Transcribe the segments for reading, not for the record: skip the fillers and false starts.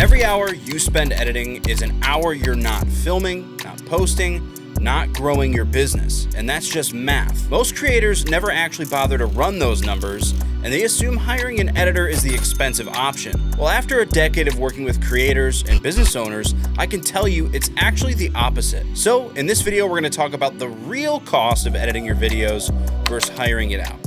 Every hour you spend editing is an hour you're not filming, not posting, not growing your business, and that's just math. Most creators never actually bother to run those numbers, and they assume hiring an editor is the expensive option. Well, after a decade of working with creators and business owners, I can tell you it's actually the opposite. So in this video, we're going to talk about the real cost of editing your videos versus hiring it out.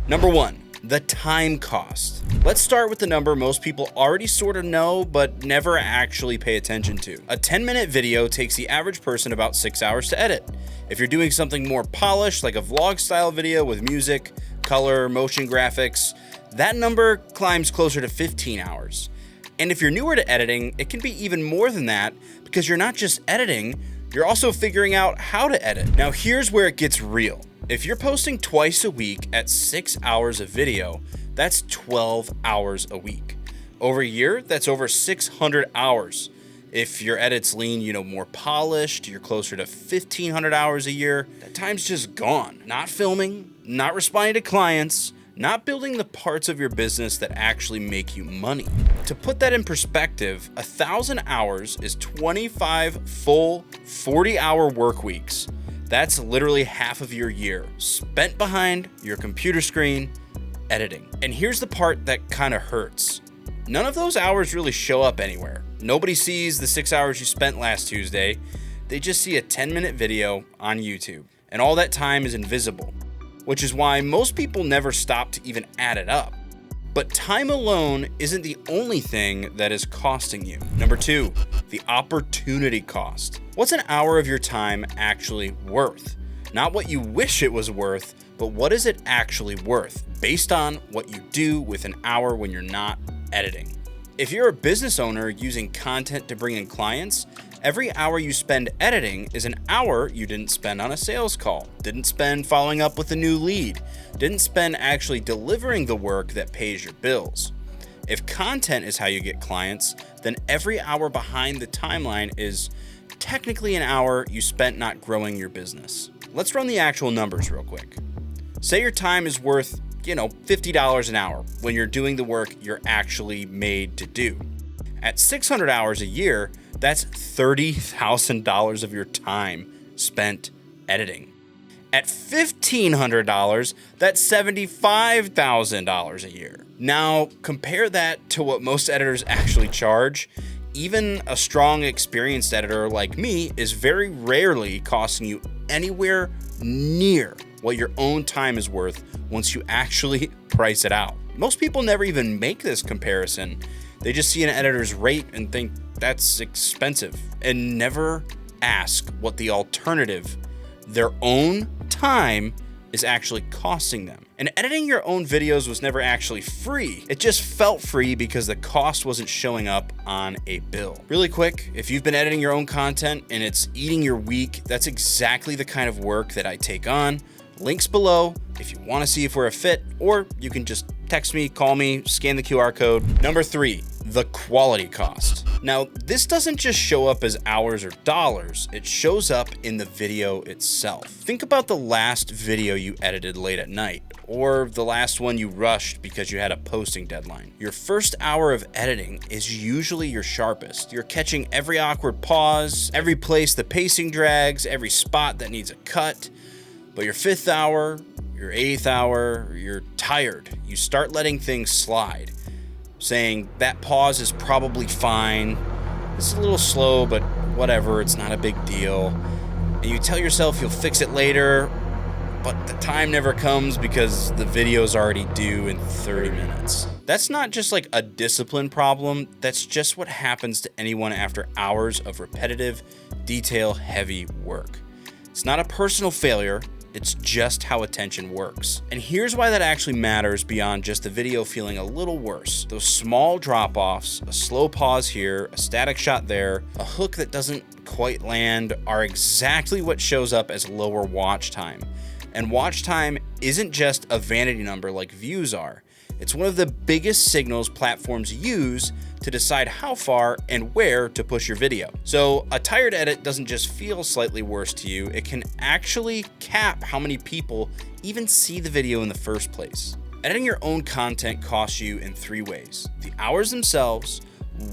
Number one, the time cost. Let's start with the number most people already sort of know, but never actually pay attention to. A 10-minute video takes the average person about 6 hours to edit. If you're doing something more polished, like a vlog style video with music, color, motion graphics, that number climbs closer to 15 hours. And if you're newer to editing, it can be even more than that, because you're not just editing, you're also figuring out how to edit. Now here's where it gets real. If you're posting twice a week at 6 hours of video, that's 12 hours a week. Over a year, that's over 600 hours. If your edits lean, more polished, you're closer to 1,500 hours a year. That time's just gone. Not filming, not responding to clients, not building the parts of your business that actually make you money. To put that in perspective, 1,000 hours is 25 full 40-hour work weeks. That's literally half of your year spent behind your computer screen editing. And here's the part that kind of hurts. None of those hours really show up anywhere. Nobody sees the 6 hours you spent last Tuesday. They just see a 10-minute video on YouTube. And all that time is invisible, which is why most people never stop to even add it up. But time alone isn't the only thing that is costing you. Number two, the opportunity cost. What's an hour of your time actually worth? Not what you wish it was worth, but what is it actually worth based on what you do with an hour when you're not editing? If you're a business owner using content to bring in clients, every hour you spend editing is an hour you didn't spend on a sales call, didn't spend following up with a new lead, didn't spend actually delivering the work that pays your bills. If content is how you get clients, then every hour behind the timeline is technically an hour you spent not growing your business. Let's run the actual numbers real quick. Say your time is worth, $50 an hour when you're doing the work you're actually made to do. At 600 hours a year, that's $30,000 of your time spent editing. At $1,500, that's $75,000 a year. Now, compare that to what most editors actually charge. Even a strong, experienced editor like me is very rarely costing you anywhere near what your own time is worth once you actually price it out. Most people never even make this comparison. They just see an editor's rate and think that's expensive and never ask what the alternative, their own time, is actually costing them. And editing your own videos was never actually free. It just felt free because the cost wasn't showing up on a bill. Really quick, if you've been editing your own content and it's eating your week, that's exactly the kind of work that I take on. Links below if you want to see if we're a fit, or you can just text me, call me, scan the QR code. Number three, the quality cost. Now, this doesn't just show up as hours or dollars, it shows up in the video itself. Think about the last video you edited late at night, or the last one you rushed because you had a posting deadline. Your first hour of editing is usually your sharpest. You're catching every awkward pause, every place the pacing drags, every spot that needs a cut. But your fifth hour, your eighth hour, you're tired. You start letting things slide, saying that pause is probably fine. It's a little slow, but whatever, it's not a big deal. And you tell yourself you'll fix it later, but the time never comes because the video's already due in 30 minutes. That's not just like a discipline problem, that's just what happens to anyone after hours of repetitive, detail-heavy work. It's not a personal failure, it's just how attention works. And here's why that actually matters beyond just the video feeling a little worse. Those small drop-offs, a slow pause here, a static shot there, a hook that doesn't quite land are exactly what shows up as lower watch time. And watch time isn't just a vanity number like views are. It's one of the biggest signals platforms use to decide how far and where to push your video. So a tired edit doesn't just feel slightly worse to you, it can actually cap how many people even see the video in the first place. Editing your own content costs you in three ways: the hours themselves,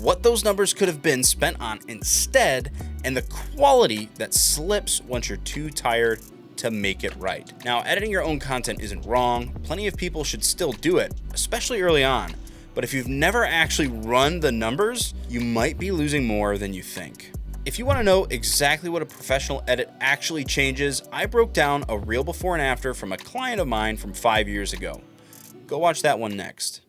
what those numbers could have been spent on instead, and the quality that slips once you're too tired to make it right. Now, editing your own content isn't wrong. Plenty of people should still do it, especially early on. But if you've never actually run the numbers, you might be losing more than you think. If you want to know exactly what a professional edit actually changes, I broke down a real before and after from a client of mine from 5 years ago. Go watch that one next.